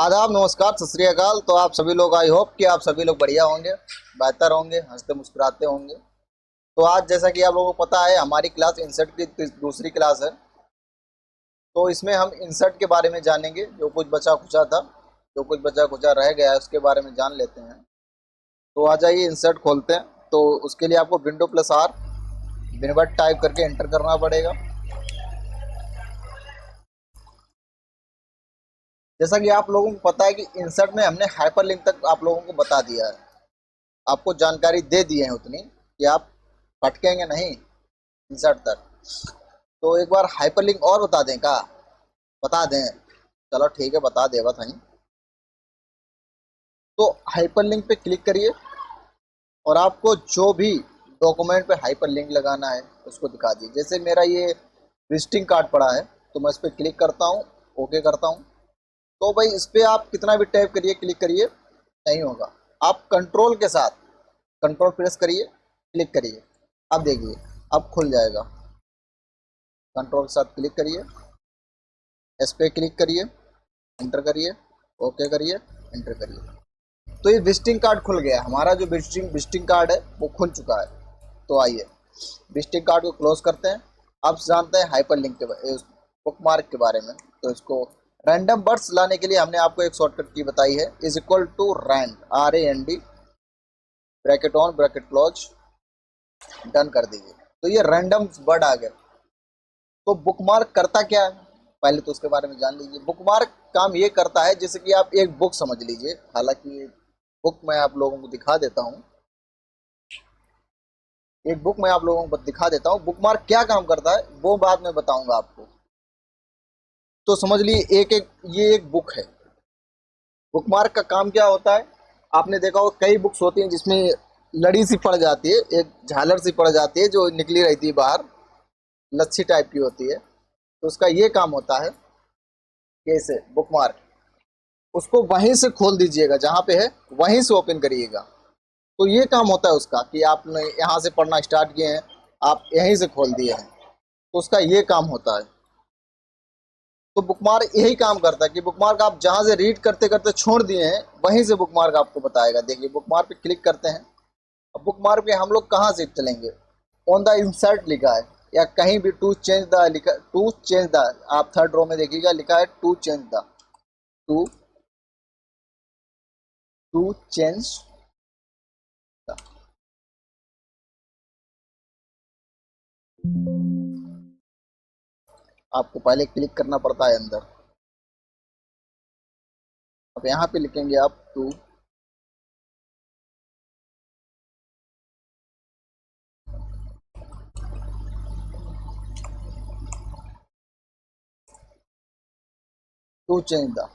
आदाब, नमस्कार, सत श्री अकाल। तो आप सभी लोग, आई होप कि आप सभी लोग बढ़िया होंगे, बेहतर होंगे, हंसते मुस्कुराते होंगे। तो आज जैसा कि आप लोगों को पता है, हमारी क्लास इंसर्ट की दूसरी क्लास है। तो इसमें हम इंसर्ट के बारे में जानेंगे। जो कुछ बचा खुचा था, जो कुछ बचा खुचा रह गया है, उसके बारे में जान लेते हैं। तो आ जाइए, इंसर्ट खोलते हैं। तो उसके लिए आपको विंडो प्लस आर विनवर्ट टाइप करके एंटर करना पड़ेगा। जैसा कि आप लोगों को पता है कि इंसर्ट में हमने हाइपरलिंक तक आप लोगों को बता दिया है, आपको जानकारी दे दी है उतनी कि आप भटकेंगे नहीं इंसर्ट तक। तो एक बार हाइपरलिंक और बता दें का? बता दें, चलो ठीक है, बता दे बस। तो हाइपरलिंक पे क्लिक करिए और आपको जो भी डॉक्यूमेंट पे हाइपरलिंक लगाना है उसको दिखा दीजिए। जैसे मेरा ये विजिटिंग कार्ड पड़ा है, तो मैं इस पर क्लिक करता हूँ, ओके करता हूँ। तो भाई इस पर आप कितना भी टैप करिए, क्लिक करिए, नहीं होगा। आप कंट्रोल के साथ कंट्रोल प्रेस करिए, क्लिक करिए, अब देखिए अब खुल जाएगा। कंट्रोल के साथ क्लिक करिए, इस पे क्लिक करिए, एंटर करिए, ओके करिए, एंटर करिए। तो ये विजिटिंग कार्ड खुल गया। हमारा जो विजिटिंग कार्ड है वो खुल चुका है। तो आइए विजिटिंग कार्ड को क्लोज करते हैं। अब जानते हैं हाइपरलिंक के बुकमार्क के बारे में। तो इसको रैंडम वर्ड्स लाने के लिए हमने आपको एक शॉर्टकट की बताई है, is equal to rand, RAND, bracket on bracket close, done कर दीजिए। तो ये रैंडम वर्ड आ गए। तो बुकमार्क करता क्या है, पहले तो उसके बारे में जान लीजिए। बुकमार्क काम ये करता है, जैसे कि आप एक बुक समझ लीजिए। हालांकि बुक मैं आप लोगों को दिखा देता हूँ, एक बुक मैं आप लोगों को दिखा देता हूँ। बुकमार्क क्या काम करता है वो बाद में बताऊंगा आपको। तो समझ लिए ये एक बुक है। बुकमार्क का काम क्या होता है, आपने देखा हो कई बुक्स होती हैं जिसमें लड़ी सी पड़ जाती है, एक झालर सी पड़ जाती है जो निकली रहती है बाहर, लच्छी टाइप की होती है। तो उसका ये काम होता है, कैसे बुकमार्क, उसको वहीं से खोल दीजिएगा, जहाँ पे है वहीं से ओपन करिएगा। तो ये काम होता है उसका कि आपने यहाँ से पढ़ना स्टार्ट किए हैं, आप यहीं से खोल दिए हैं, तो उसका ये काम होता है। तो बुकमार्क यही काम करता है कि बुकमार्क आप जहाँ से रीड करते करते छोड़ दिए हैं, वहीं से बुकमार्क आपको बताएगा। देखिए बुकमार्क पे क्लिक करते हैं। अब बुकमार्क पे हम लोग कहाँ से चलेंगे, ऑन द इंसर्ट लिखा है, या कहीं भी टू चेंज द लिखा, टू चेंज द, आप थर्ड रो में देखिएगा लिखा है to change the, to to change the. आपको पहले क्लिक करना पड़ता है अंदर। अब यहाँ पे लिखेंगे आप टू चेंज द,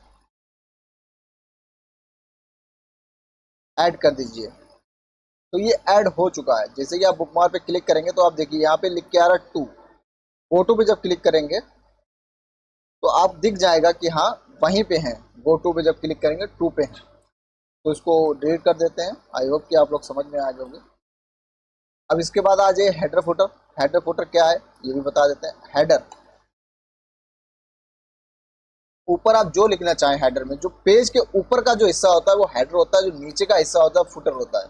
ऐड कर दीजिए। तो ये ऐड हो चुका है। जैसे कि आप बुकमार्क पे क्लिक करेंगे तो आप देखिए यहाँ पे लिख के आ रहा है टू। फोटो पे जब क्लिक करेंगे तो आप दिख जाएगा कि हाँ वहीं पे हैं। गो टू पे जब क्लिक करेंगे टू पे हैं। तो इसको डिलीट कर देते हैं। आई होप कि आप लोग समझ में आ जाओगे। अब इसके बाद आ जाइए हेडर फुटर। हेडर फुटर क्या है ये भी बता देते हैं। हेडर, ऊपर आप जो लिखना चाहें हेडर में, जो पेज के ऊपर का जो हिस्सा होता है वो हेडर होता है, जो नीचे का हिस्सा होता है फुटर होता है।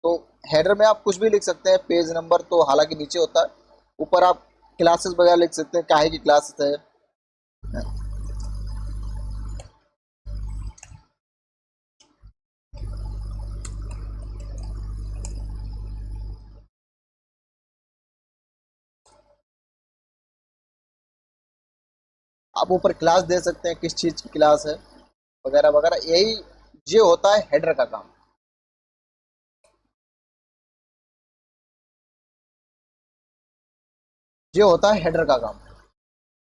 तो हेडर में आप कुछ भी लिख सकते हैं। पेज नंबर तो हालांकि नीचे होता है, ऊपर आप क्लासेस वगैरह लिख सकते हैं, काहे की क्लासेस है। आप ऊपर क्लास दे सकते हैं, किस चीज़ की क्लास है वगैरह वगैरह। यही ये होता है हेडर का काम। ये होता है हेडर का काम।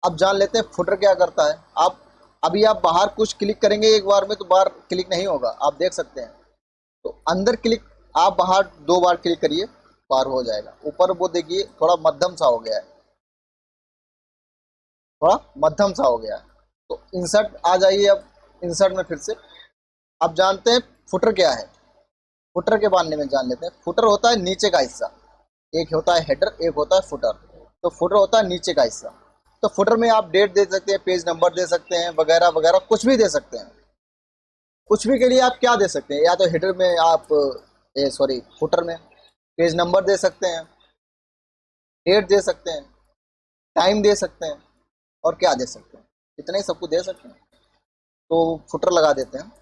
अब जान लेते हैं फुटर क्या करता है। आप अभी आप बाहर कुछ क्लिक करेंगे एक बार में तो बाहर क्लिक नहीं होगा, आप देख सकते हैं। तो अंदर क्लिक, आप बाहर दो बार क्लिक करिए, बाहर हो जाएगा। ऊपर वो देखिए थोड़ा मध्यम सा हो गया है, थोड़ा मध्यम सा हो गया है। तो इंसर्ट आ जाइए। अब इंसर्ट में फिर से अब जानते हैं फुटर क्या है। फुटर के बारे में जान लेते हैं। फुटर होता है नीचे का हिस्सा। एक होता है हेडर, एक होता है फुटर। तो फुटर होता है नीचे का हिस्सा। तो फुटर में आप डेट दे सकते हैं, पेज नंबर दे सकते हैं, वगैरह वगैरह कुछ भी दे सकते हैं। कुछ भी के लिए आप क्या दे सकते हैं, या तो हेडर में आप सॉरी फुटर में पेज नंबर दे सकते हैं, डेट दे सकते हैं, टाइम दे सकते हैं, और क्या दे सकते हैं, इतना ही सब कुछ दे सकते हैं। तो फुटर लगा देते हैं।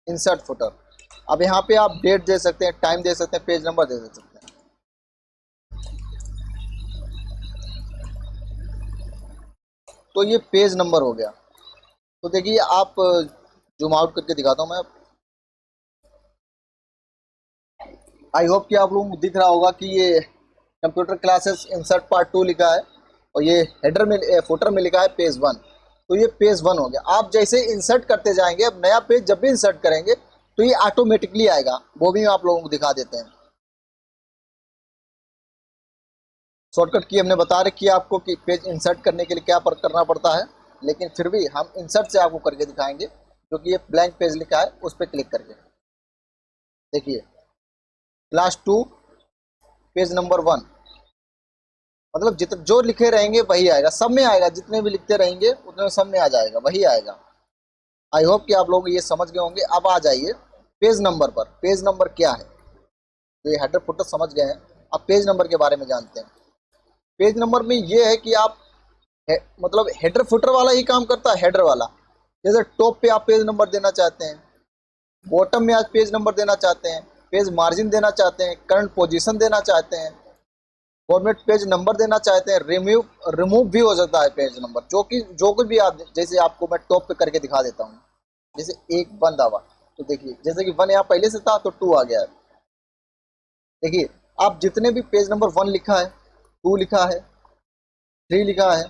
Insert footer. अब यहाँ पे आप डेट दे सकते हैं, टाइम दे सकते हैं, पेज नंबर दे सकते हैं। तो ये पेज नंबर हो गया। तो देखिए आप जूम आउट करके दिखाता हूँ मैं। आई होप कि आप लोगों को दिख रहा होगा कि ये कंप्यूटर क्लासेस इंसर्ट पार्ट 2 लिखा है, और ये हेडर में फुटर में लिखा है पेज 1। तो ये पेज 1 हो गया। आप जैसे इंसर्ट करते जाएंगे, अब नया पेज जब भी इंसर्ट करेंगे तो ये ऑटोमेटिकली आएगा, वो भी आप लोगों को दिखा देते हैं। शॉर्टकट की हमने बता रखी है आपको कि पेज इंसर्ट करने के लिए क्या करना पड़ता है, लेकिन फिर भी हम इंसर्ट से आपको करके दिखाएंगे, क्योंकि ये ब्लैंक पेज लिखा है उस पर क्लिक करके देखिए, क्लास 2 पेज नंबर 1। मतलब जितने जो लिखे रहेंगे वही आएगा, सब में आएगा, जितने भी लिखते रहेंगे उतने में सब में आ जाएगा, वही आएगा। आई होप कि आप लोग ये समझ गए होंगे। अब आ जाइए पेज नंबर पर। पेज नंबर क्या है, तो ये हेडर फुटर समझ गए हैं। अब पेज नंबर के बारे में जानते हैं। पेज नंबर में ये है कि आप मतलब हेडर फुटर वाला ही काम करता है, हेडर वाला। जैसे टॉप पे आप पेज नंबर देना चाहते हैं, बॉटम में आप पेज नंबर देना चाहते हैं, पेज मार्जिन देना चाहते हैं, करंट पोजीशन देना चाहते हैं, फॉर्मेट पेज नंबर देना चाहते हैं, रिमूव रिमूव भी हो सकता है पेज नंबर, जो कुछ भी आप, जैसे आपको मैं टॉप पे करके दिखा देता हूँ। जैसे एक बंद आवा, तो देखिए जैसे कि 1 यहाँ पहले से था तो 2 आ गया है। देखिए आप जितने भी पेज नंबर 1 लिखा है, 2 लिखा है, 3 लिखा है,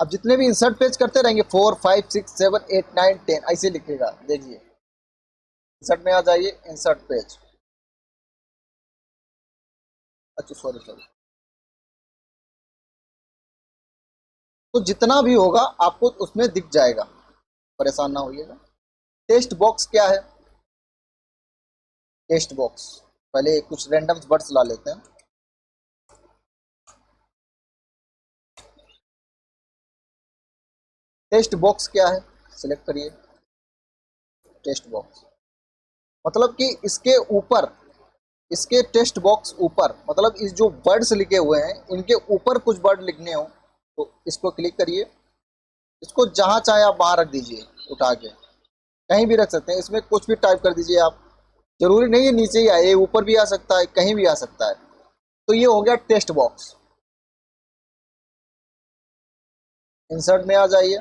अब जितने भी इंसर्ट पेज करते रहेंगे 4 5 6 7 8 9 10 ऐसे लिखेगा। देखिए इंसर्ट में आ जाइए, इंसर्ट पेज, अच्छा सॉरी सॉरी, तो जितना भी होगा आपको उसमें दिख जाएगा, परेशान ना होइएगा। टेक्स्ट बॉक्स क्या है, टेक्स्ट बॉक्स पहले कुछ रैंडम वर्ड्स ला लेते हैं। टेक्स्ट बॉक्स क्या है, सिलेक्ट करिए टेक्स्ट बॉक्स। मतलब कि इसके ऊपर, इसके टेक्स्ट बॉक्स ऊपर, मतलब इस जो वर्ड्स लिखे हुए हैं इनके ऊपर कुछ वर्ड लिखने हो तो इसको क्लिक करिए। इसको जहां चाहे आप बाहर रख दीजिए, उठा के कहीं भी रख सकते हैं, इसमें कुछ भी टाइप कर दीजिए आप। जरूरी नहीं है नीचे ही आए, ऊपर भी आ सकता है, कहीं भी आ सकता है। तो ये हो गया टेक्स्ट बॉक्स। इंसर्ट में आ जाइए।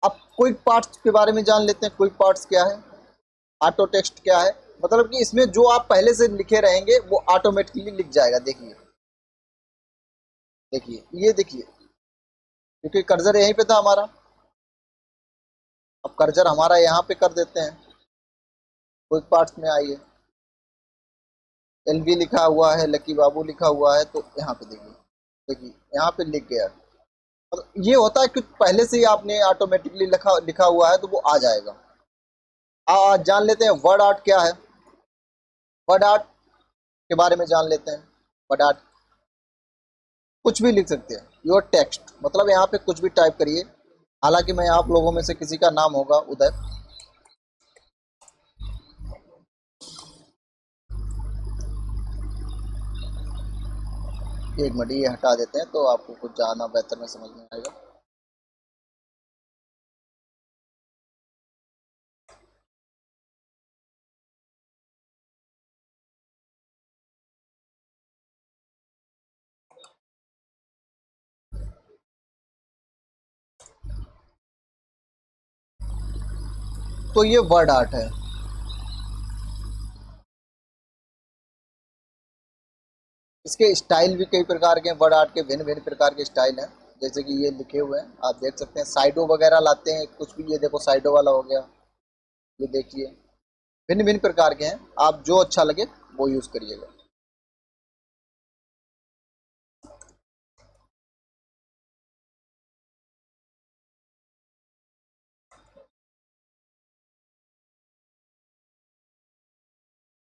अब क्विक पार्ट्स के बारे में जान लेते हैं। क्विक पार्ट्स क्या है, ऑटो टेक्स्ट क्या है, मतलब कि इसमें जो आप पहले से लिखे रहेंगे वो ऑटोमेटिकली लिख जाएगा। देखिए देखिए ये देखिए, क्योंकि कर्सर यहीं पे था हमारा, अब कर्सर हमारा यहाँ पे कर देते हैं। क्विक पार्ट्स में आइए, एलवी लिखा हुआ है, लकी बाबू लिखा हुआ है, तो यहाँ पे देखिए, देखिए यहाँ पे लिख गया। मतलब ये होता है कि पहले से ही आपने ऑटोमेटिकली लिखा लिखा हुआ है तो वो आ जाएगा। जान लेते हैं वर्ड आर्ट क्या है। वर्ड आर्ट के बारे में जान लेते हैं। वर्ड आर्ट कुछ भी लिख सकते हैं, योर टेक्स्ट, मतलब यहाँ पे कुछ भी टाइप करिए। हालांकि मैं आप लोगों में से किसी का नाम होगा उदय, एक मिनट ये हटा देते हैं तो आपको कुछ ज़्यादा बेहतर में समझ में आएगा। तो ये वर्ड आर्ट है। इसके स्टाइल भी कई प्रकार के हैं, वर्ड आर्ट के भिन्न भिन्न प्रकार के स्टाइल हैं। जैसे कि ये लिखे हुए हैं आप देख सकते हैं, साइडो वगैरह लाते हैं कुछ भी, ये देखो साइडो वाला हो गया, ये देखिए भिन्न भिन्न प्रकार के हैं, आप जो अच्छा लगे वो यूज़ करिएगा।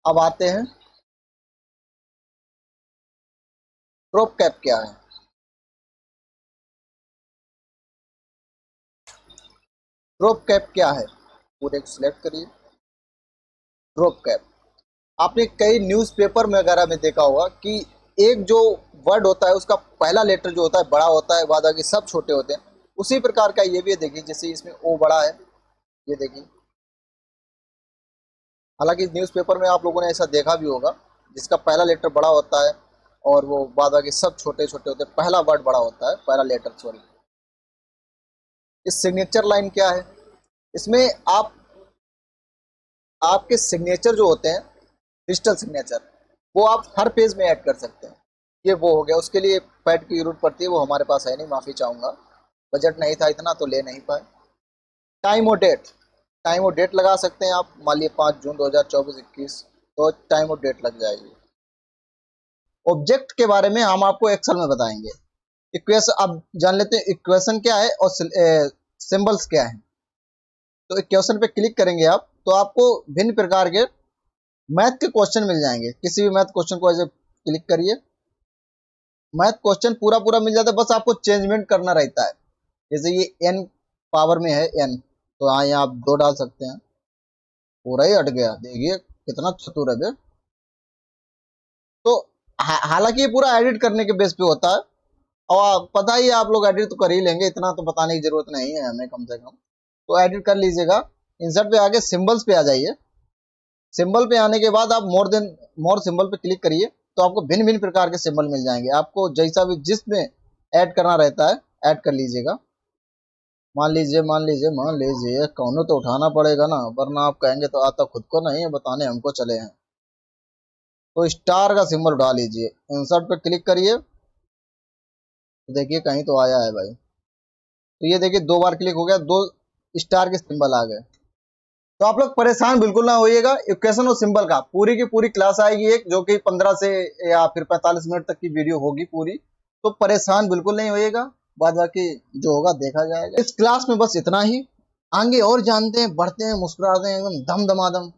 अब आते हैं क्रॉप कैप क्या है। ड्रॉप कैप क्या है, पूरे को सिलेक्ट करिए। ड्रॉप कैप आपने कई न्यूज़पेपर में वगैरह में देखा होगा कि एक जो वर्ड होता है उसका पहला लेटर जो होता है बड़ा होता है, बाद बाकी सब छोटे होते हैं। उसी प्रकार का ये भी है, देखिए जैसे इसमें ओ बड़ा है, ये देखिए। हालांकि न्यूज़पेपर में आप लोगों ने ऐसा देखा भी होगा जिसका पहला लेटर बड़ा होता है और वो बाद बाकी सब छोटे छोटे होते हैं, पहला वर्ड बड़ा होता है, पहला लेटर सॉरी। इस सिग्नेचर लाइन क्या है, इसमें आप आपके सिग्नेचर जो होते हैं डिजिटल सिग्नेचर, वो आप हर पेज में ऐड कर सकते हैं। ये वो हो गया, उसके लिए पैड की जरूरत पड़ती है, वो हमारे पास है नहीं, माफ़ी चाहूँगा, बजट नहीं था इतना तो ले नहीं पाए। टाइम और डेट, टाइम और डेट लगा सकते हैं आप, मान लीजिए 5 जून 2024-21, तो टाइम और डेट लग जाएगी। ऑब्जेक्ट के बारे में हम आपको एक्सेल में बताएंगे। इक्वेशन अब जान लेते हैं, इक्वेशन क्या है और सिंबल्स क्या है। तो इक्वेशन पे क्लिक करेंगे आप तो आपको भिन्न प्रकार के मैथ के क्वेश्चन मिल जाएंगे। किसी भी मैथ क्वेश्चन को ऐसे क्लिक करिए, मैथ क्वेश्चन पूरा पूरा मिल जाता है, बस आपको चेंजमेंट करना रहता है। जैसे ये n पावर में है n, तो यहाँ आप 2 डाल सकते हैं, पूरा ही हट गया, देखिए कितना चतुर है बे। तो हालांकि ये पूरा एडिट करने के बेस पे होता है, और पता ही आप लोग एडिट तो कर ही लेंगे, इतना तो बताने की जरूरत नहीं है हमें कम से कम, तो एडिट कर लीजिएगा। इंसर्ट पे आके सिंबल्स पे आ जाइए, सिंबल पे आने के बाद आप मोर सिंबल पे क्लिक करिए, तो आपको भिन्न भिन्न प्रकार के सिंबल मिल जाएंगे। आपको जैसा भी जिसमें ऐड करना रहता है ऐड कर लीजिएगा। मान लीजिए कौनो तो उठाना पड़ेगा ना, वरना आप कहेंगे तो आता खुद को नहीं है, बताने हमको चले हैं। तो स्टार का सिंबल उठा लीजिए, इंसर्ट पे क्लिक करिए, तो देखिए कहीं तो आया है भाई, तो ये देखिए 2 बार क्लिक हो गया, 2 स्टार के सिंबल आ गए। तो आप लोग परेशान बिल्कुल ना होइएगा, इक्वेशन और सिंबल का पूरी की पूरी क्लास आएगी एक, जो कि 15 से या फिर 45 मिनट तक की वीडियो होगी पूरी, तो परेशान बिल्कुल नहीं होइएगा, बाद बाकी जो होगा देखा जाएगा। इस क्लास में बस इतना ही, आगे और जानते हैं, बढ़ते हैं, मुस्कुराते हैं एकदम दम दमादम।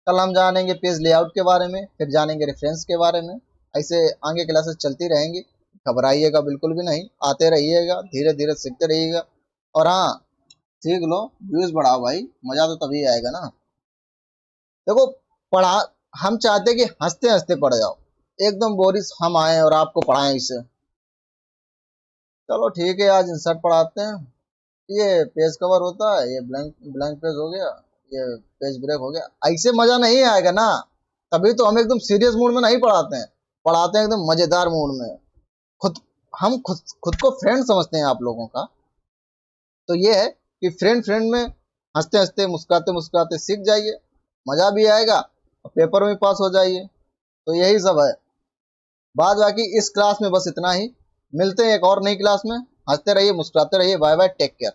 कल हम जानेंगे पेज लेआउट के बारे में, फिर जानेंगे रेफरेंस के बारे में, ऐसे आगे क्लासेस चलती रहेंगी। घबराइएगा बिल्कुल भी नहीं, आते रहिएगा, धीरे धीरे सीखते रहिएगा। और हाँ, सीख लो, व्यूज बढ़ाओ भाई, मजा तो तभी आएगा ना। देखो पढ़ा, हम चाहते कि हंसते हंसते पढ़ जाओ, एकदम बोरिस हम आए और आपको पढ़ाएं इसे। चलो ठीक है, आज इंसर्ट पढ़ाते हैं। ये पेज कवर होता है, ये ब्लैंक ब्लैंक पेज हो गया, ये पेज ब्रेक हो गया, ऐसे मजा नहीं आएगा ना। तभी तो हम एकदम सीरियस मूड में नहीं पढ़ाते हैं, पढ़ाते हैं एकदम मजेदार मूड में। खुद हम खुद को फ्रेंड समझते हैं आप लोगों का, तो ये है कि फ्रेंड फ्रेंड में हंसते हंसते मुस्कुराते मुस्कुराते सीख जाइए, मजा भी आएगा और पेपर में पास हो जाइए। तो यही सब है, बाद बाकी इस क्लास में बस इतना ही। मिलते हैं एक और नई क्लास में, हंसते रहिए मुस्कुराते रहिए, बाय बाय, टेक केयर।